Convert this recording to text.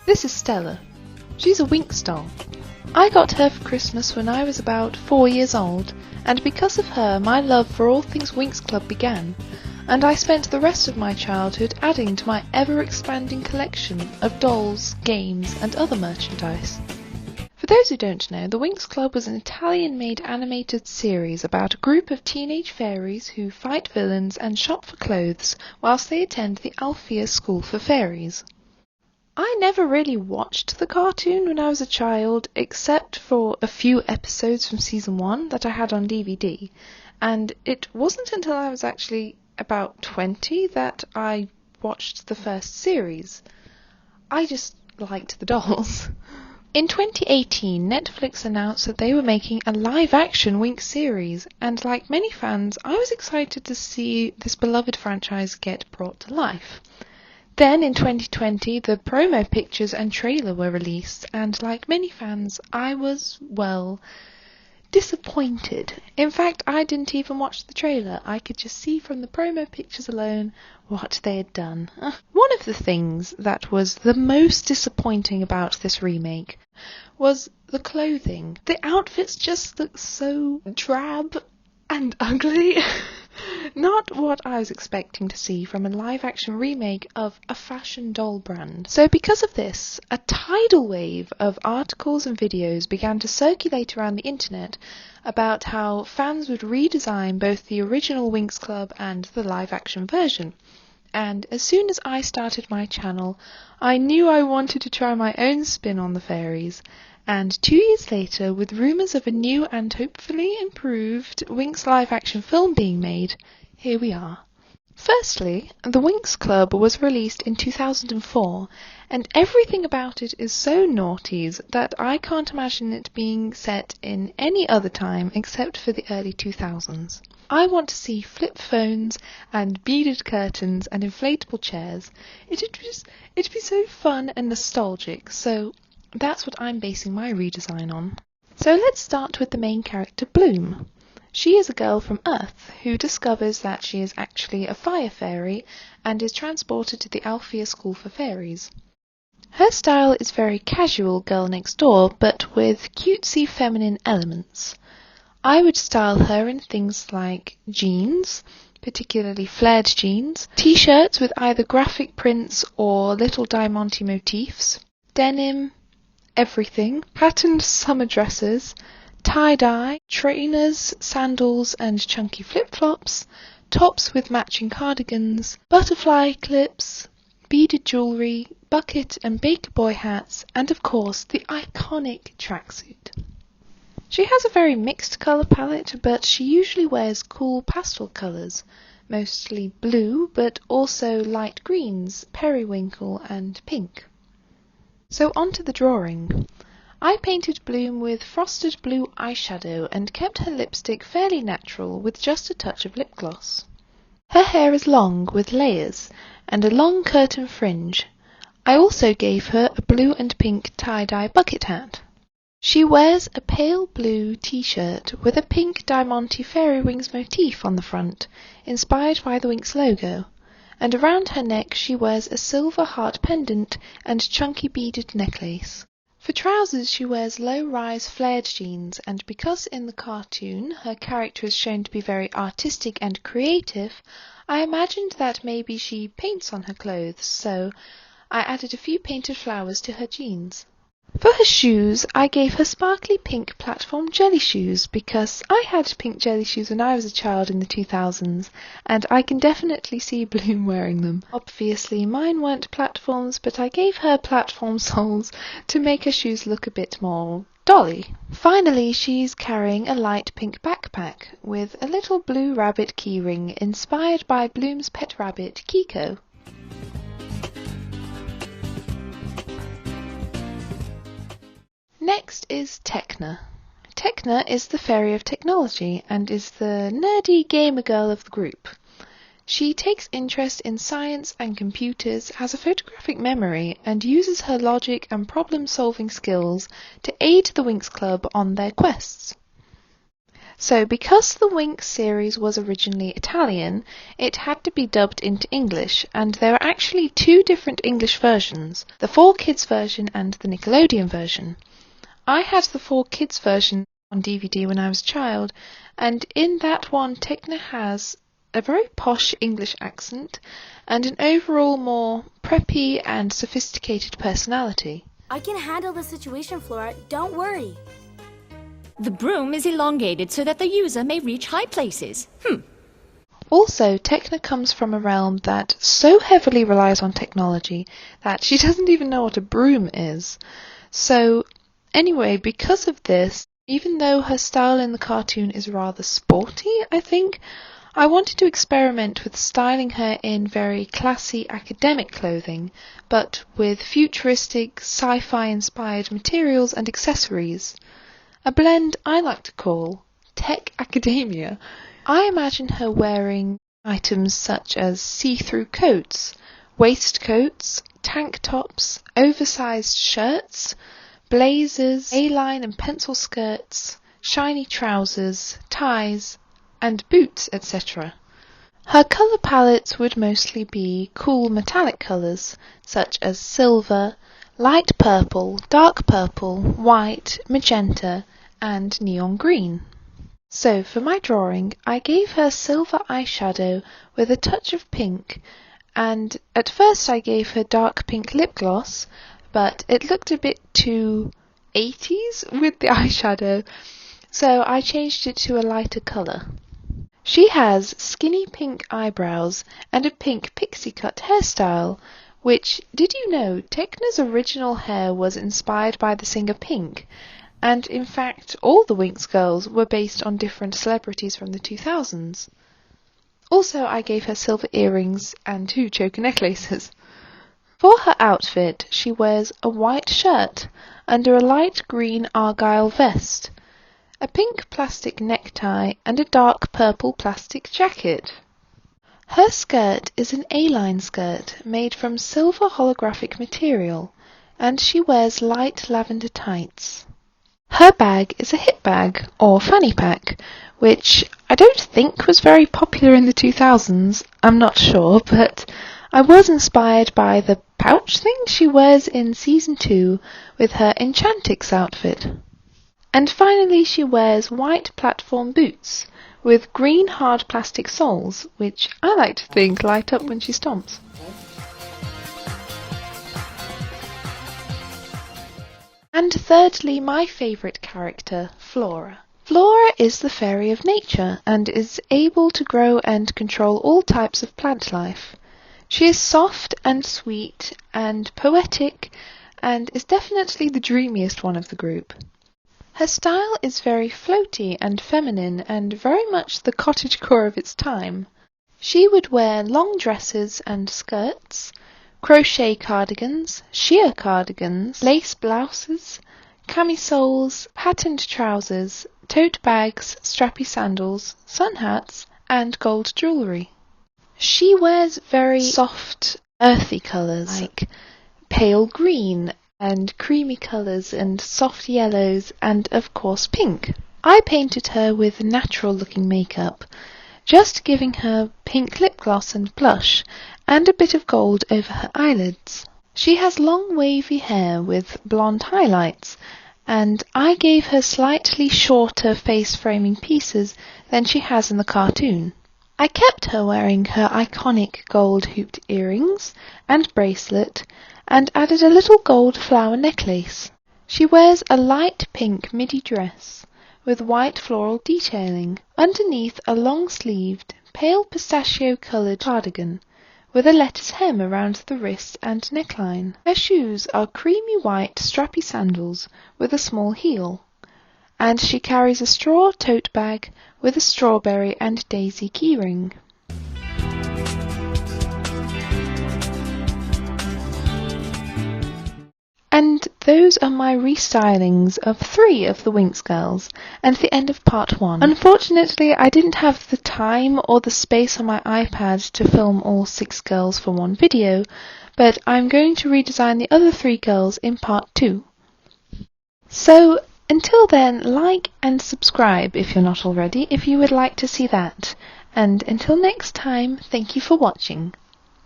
This is Stella. She's a Winx doll. I got her for Christmas when I was about 4 years old, and because of her my love for all things Winx Club began, and I spent the rest of my childhood adding to my ever-expanding collection of dolls, games and other merchandise. For those who don't know, the Winx Club was an Italian-made animated series about a group of teenage fairies who fight villains and shop for clothes whilst they attend the Alfea School for Fairies. I never really watched the cartoon when I was a child, except for a few episodes from season 1 that I had on DVD, and it wasn't until I was actually about 20 that I watched the first series. I just liked the dolls. In 2018, Netflix announced that they were making a live-action Winx series, and like many fans, I was excited to see this beloved franchise get brought to life. Then in 2020, the promo pictures and trailer were released, and like many fans, I was, well, disappointed. In fact, I didn't even watch the trailer. I could just see from the promo pictures alone what they had done. One of the things that was the most disappointing about this remake was the clothing. The outfits just looked so drab and ugly. Not what I was expecting to see from a live-action remake of a fashion doll brand. So because of this, a tidal wave of articles and videos began to circulate around the internet about how fans would redesign both the original Winx Club and the live-action version. And as soon as I started my channel, I knew I wanted to try my own spin on the fairies. And 2 years later, with rumours of a new and hopefully improved Winx live-action film being made, here we are. Firstly, the Winx Club was released in 2004, and everything about it is so noughties that I can't imagine it being set in any other time except for the early 2000s. I want to see flip phones and beaded curtains and inflatable chairs. It'd be so fun and nostalgic, so that's what I'm basing my redesign on. So let's start with the main character, Bloom. She is a girl from Earth who discovers that she is actually a fire fairy and is transported to the Alfea School for Fairies. Her style is very casual girl next door, but with cutesy feminine elements. I would style her in things like jeans, particularly flared jeans, t-shirts with either graphic prints or little diamante motifs, denim, everything, patterned summer dresses, tie-dye, trainers, sandals and chunky flip-flops, tops with matching cardigans, butterfly clips, beaded jewellery, bucket and baker boy hats, and of course the iconic tracksuit. She has a very mixed colour palette, but she usually wears cool pastel colours, mostly blue but also light greens, periwinkle and pink. So on to the drawing. I painted Bloom with frosted blue eyeshadow and kept her lipstick fairly natural with just a touch of lip gloss. Her hair is long with layers and a long curtain fringe. I also gave her a blue and pink tie-dye bucket hat. She wears a pale blue t-shirt with a pink diamante fairy wings motif on the front, inspired by the Winx logo. And around her neck she wears a silver heart pendant and chunky beaded necklace. For trousers she wears low-rise flared jeans, and because in the cartoon her character is shown to be very artistic and creative, I imagined that maybe she paints on her clothes, so I added a few painted flowers to her jeans. For her shoes, I gave her sparkly pink platform jelly shoes because I had pink jelly shoes when I was a child in the 2000s, and I can definitely see Bloom wearing them. Obviously, mine weren't platforms, but I gave her platform soles to make her shoes look a bit more dolly. Finally, she's carrying a light pink backpack with a little blue rabbit keyring inspired by Bloom's pet rabbit, Kiko. Next is Tecna. Tecna is the fairy of technology and is the nerdy gamer girl of the group. She takes interest in science and computers, has a photographic memory, and uses her logic and problem-solving skills to aid the Winx Club on their quests. So because the Winx series was originally Italian, it had to be dubbed into English, and there are actually two different English versions, the 4Kids version and the Nickelodeon version. I had the 4Kids version on DVD when I was a child, and in that one Tecna has a very posh English accent and an overall more preppy and sophisticated personality. I can handle the situation, Flora. Don't worry. The broom is elongated so that the user may reach high places. Also, Tecna comes from a realm that so heavily relies on technology that she doesn't even know what a broom is. So, anyway, because of this, even though her style in the cartoon is rather sporty, I think, I wanted to experiment with styling her in very classy academic clothing, but with futuristic, sci-fi inspired materials and accessories. A blend I like to call tech academia. I imagine her wearing items such as see-through coats, waistcoats, tank tops, oversized shirts, blazers, A-line and pencil skirts, shiny trousers, ties, and boots, etc. Her colour palettes would mostly be cool metallic colours such as silver, light purple, dark purple, white, magenta, and neon green. So for my drawing, I gave her silver eyeshadow with a touch of pink, and at first I gave her dark pink lip gloss, but it looked a bit too 80s with the eyeshadow, so I changed it to a lighter colour. She has skinny pink eyebrows and a pink pixie cut hairstyle, which, did you know, Tecna's original hair was inspired by the singer Pink, and in fact all the Winx girls were based on different celebrities from the 2000s. Also, I gave her silver earrings and 2 choker necklaces. For her outfit, she wears a white shirt under a light green argyle vest, a pink plastic necktie and a dark purple plastic jacket. Her skirt is an A-line skirt made from silver holographic material, and she wears light lavender tights. Her bag is a hip bag, or fanny pack, which I don't think was very popular in the 2000s, I'm not sure, but I was inspired by the pouch thing she wears in Season 2 with her Enchantix outfit. And finally she wears white platform boots with green hard plastic soles, which I like to think light up when she stomps. And thirdly, my favourite character, Flora. Flora is the fairy of nature and is able to grow and control all types of plant life. She is soft and sweet and poetic and is definitely the dreamiest one of the group. Her style is very floaty and feminine and very much the cottagecore of its time. She would wear long dresses and skirts, crochet cardigans, sheer cardigans, lace blouses, camisoles, patterned trousers, tote bags, strappy sandals, sun hats, and gold jewellery. She wears very soft, earthy colours like pale green and creamy colours and soft yellows and, of course, pink. I painted her with natural-looking makeup, just giving her pink lip gloss and blush and a bit of gold over her eyelids. She has long wavy hair with blonde highlights, and I gave her slightly shorter face-framing pieces than she has in the cartoon. I kept her wearing her iconic gold hooped earrings and bracelet and added a little gold flower necklace. She wears a light pink midi dress with white floral detailing, underneath a long-sleeved, pale pistachio-coloured cardigan with a lettuce hem around the wrist and neckline. Her shoes are creamy white strappy sandals with a small heel, and she carries a straw tote bag with a strawberry and daisy keyring. And those are my restylings of 3 of the Winx girls, and the end of part 1. Unfortunately, I didn't have the time or the space on my iPad to film all 6 girls for one video, but I'm going to redesign the other 3 girls in part 2. So, Until then, like and subscribe if you're not already, if you would like to see that. And until next time, thank you for watching.